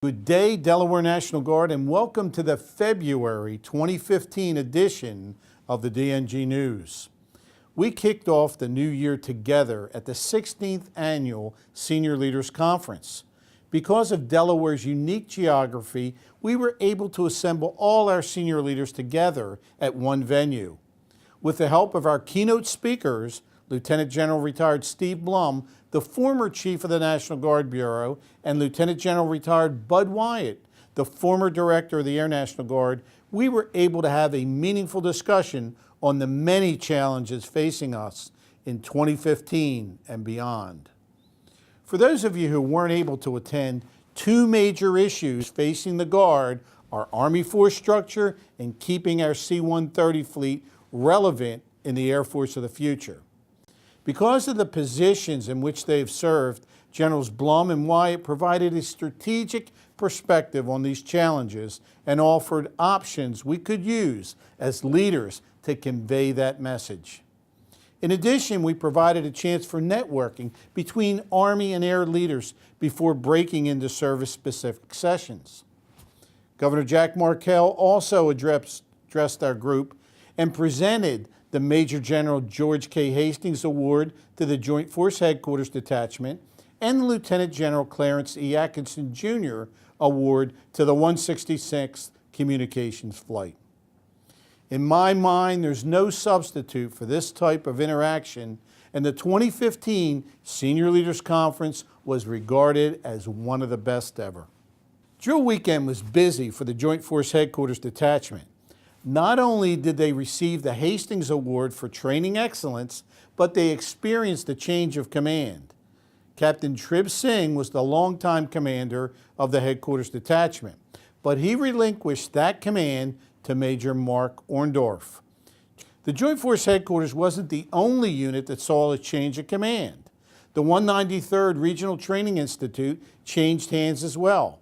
Good day, Delaware National Guard, and welcome to the February 2015 edition of the DNG News. We kicked off the new year together at the 16th Annual Senior Leaders Conference. Because of Delaware's unique geography, we were able to assemble all our senior leaders together at one venue. With the help of our keynote speakers, Lieutenant General Retired Steve Blum, the former Chief of the National Guard Bureau, and Lieutenant General Retired Bud Wyatt, the former Director of the Air National Guard, we were able to have a meaningful discussion on the many challenges facing us in 2015 and beyond. For those of you who weren't able to attend, two major issues facing the Guard are Army force structure and keeping our C-130 fleet relevant in the Air Force of the future. Because of the positions in which they have served, Generals Blum and Wyatt provided a strategic perspective on these challenges and offered options we could use as leaders to convey that message. In addition, we provided a chance for networking between Army and Air leaders before breaking into service-specific sessions. Governor Jack Markell also addressed our group and presented the Major General George K. Hastings Award to the Joint Force Headquarters Detachment and the Lieutenant General Clarence E. Atkinson, Jr. Award to the 166th Communications Flight. In my mind, there's no substitute for this type of interaction, and the 2015 Senior Leaders Conference was regarded as one of the best ever. Drill weekend was busy for the Joint Force Headquarters Detachment. Not only did they receive the Hastings Award for training excellence, but they experienced a change of command. Captain Trib Singh was the longtime commander of the Headquarters Detachment, but he relinquished that command to Major Mark Orndorff. The Joint Force Headquarters wasn't the only unit that saw a change of command. The 193rd Regional Training Institute changed hands as well.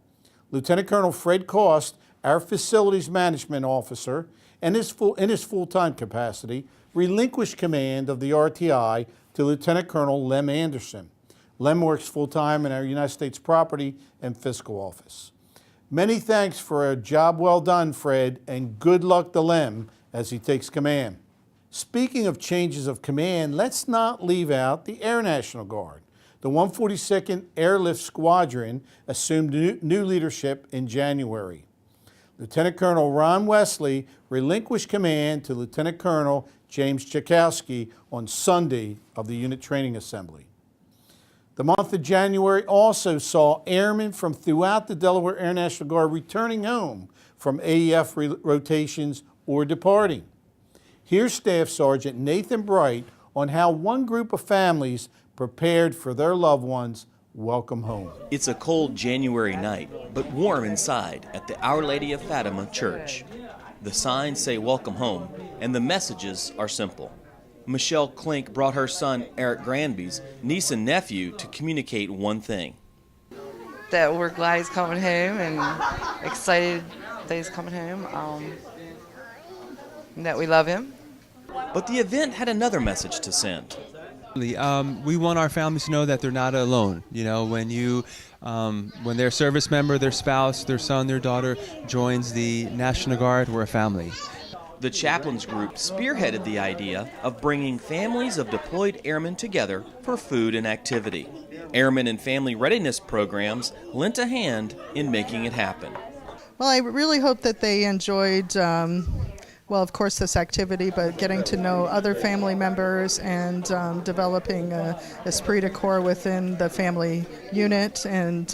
Lieutenant Colonel Fred Cost, our facilities management officer, and in his full-time capacity, relinquished command of the RTI to Lieutenant Colonel Lem Anderson. Lem works full-time in our United States Property and Fiscal Office. Many thanks for a job well done, Fred, and good luck to Lem as he takes command. Speaking of changes of command, let's not leave out the Air National Guard. The 142nd Airlift Squadron assumed new leadership in January. Lieutenant Colonel Ron Wesley relinquished command to Lieutenant Colonel James Chakowski on Sunday of the Unit Training Assembly. The month of January also saw airmen from throughout the Delaware Air National Guard returning home from AEF rotations or departing. Here's Staff Sergeant Nathan Bright on how one group of families prepared for their loved ones' welcome home. It's a cold January night, but warm inside at the Our Lady of Fatima Church. The signs say welcome home, and the messages are simple. Michelle Klink brought her son Eric Granby's niece and nephew to communicate one thing. That we're glad he's coming home and excited that he's coming home, and that we love him. But the event had another message to send. We want our families to know that they're not alone. You know, when their service member, their spouse, their son, their daughter joins the National Guard, we're a family. The chaplains group spearheaded the idea of bringing families of deployed airmen together for food and activity. Airmen and family readiness programs lent a hand in making it happen. Well, I really hope that they enjoyed well, of course, this activity, but getting to know other family members and developing a esprit de corps within the family unit. And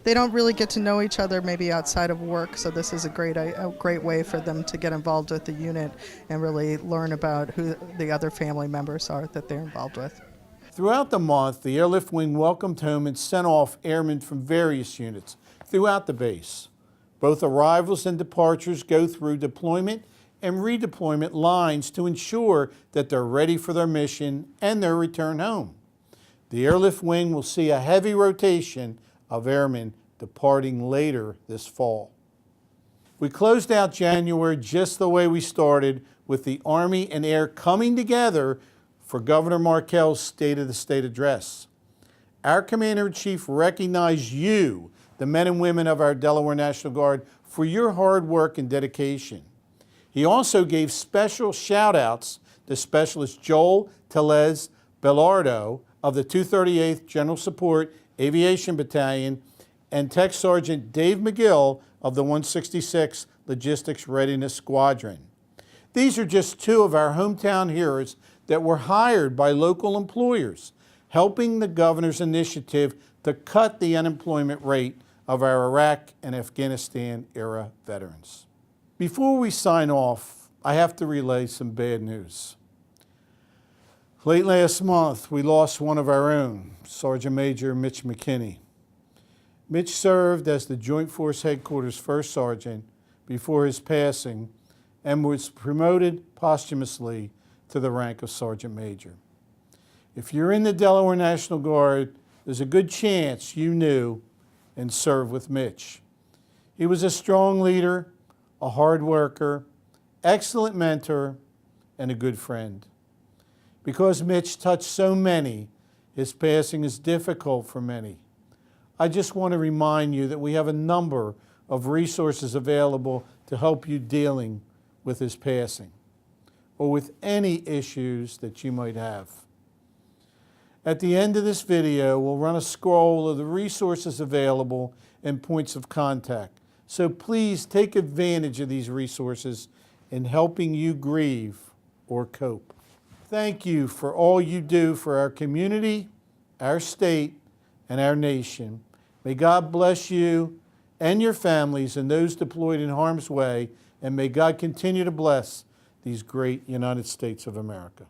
they don't really get to know each other maybe outside of work, so this is a great way for them to get involved with the unit and really learn about who the other family members are that they're involved with. Throughout the month, the Airlift Wing welcomed home and sent off airmen from various units throughout the base. Both arrivals and departures go through deployment and redeployment lines to ensure that they're ready for their mission and their return home. The Airlift Wing will see a heavy rotation of airmen departing later this fall. We closed out January just the way we started, with the Army and Air coming together for Governor Markell's State of the State address. Our Commander-in-Chief recognized you, the men and women of our Delaware National Guard for your hard work and dedication. He also gave special shout-outs to Specialist Joel Telez Bellardo of the 238th General Support Aviation Battalion and Tech Sergeant Dave McGill of the 166th Logistics Readiness Squadron. These are just two of our hometown heroes that were hired by local employers, helping the governor's initiative to cut the unemployment rate of our Iraq and Afghanistan era veterans. Before we sign off, I have to relay some bad news. Late last month, we lost one of our own, Sergeant Major Mitch McKinney. Mitch served as the Joint Force Headquarters First Sergeant before his passing and was promoted posthumously to the rank of Sergeant Major. If you're in the Delaware National Guard, there's a good chance you knew and served with Mitch. He was a strong leader, a hard worker, excellent mentor, and a good friend. Because Mitch touched so many, his passing is difficult for many. I just want to remind you that we have a number of resources available to help you dealing with his passing or with any issues that you might have. At the end of this video, we'll run a scroll of the resources available and points of contact. So please take advantage of these resources in helping you grieve or cope. Thank you for all you do for our community, our state, and our nation. May God bless you and your families and those deployed in harm's way, and may God continue to bless these great United States of America.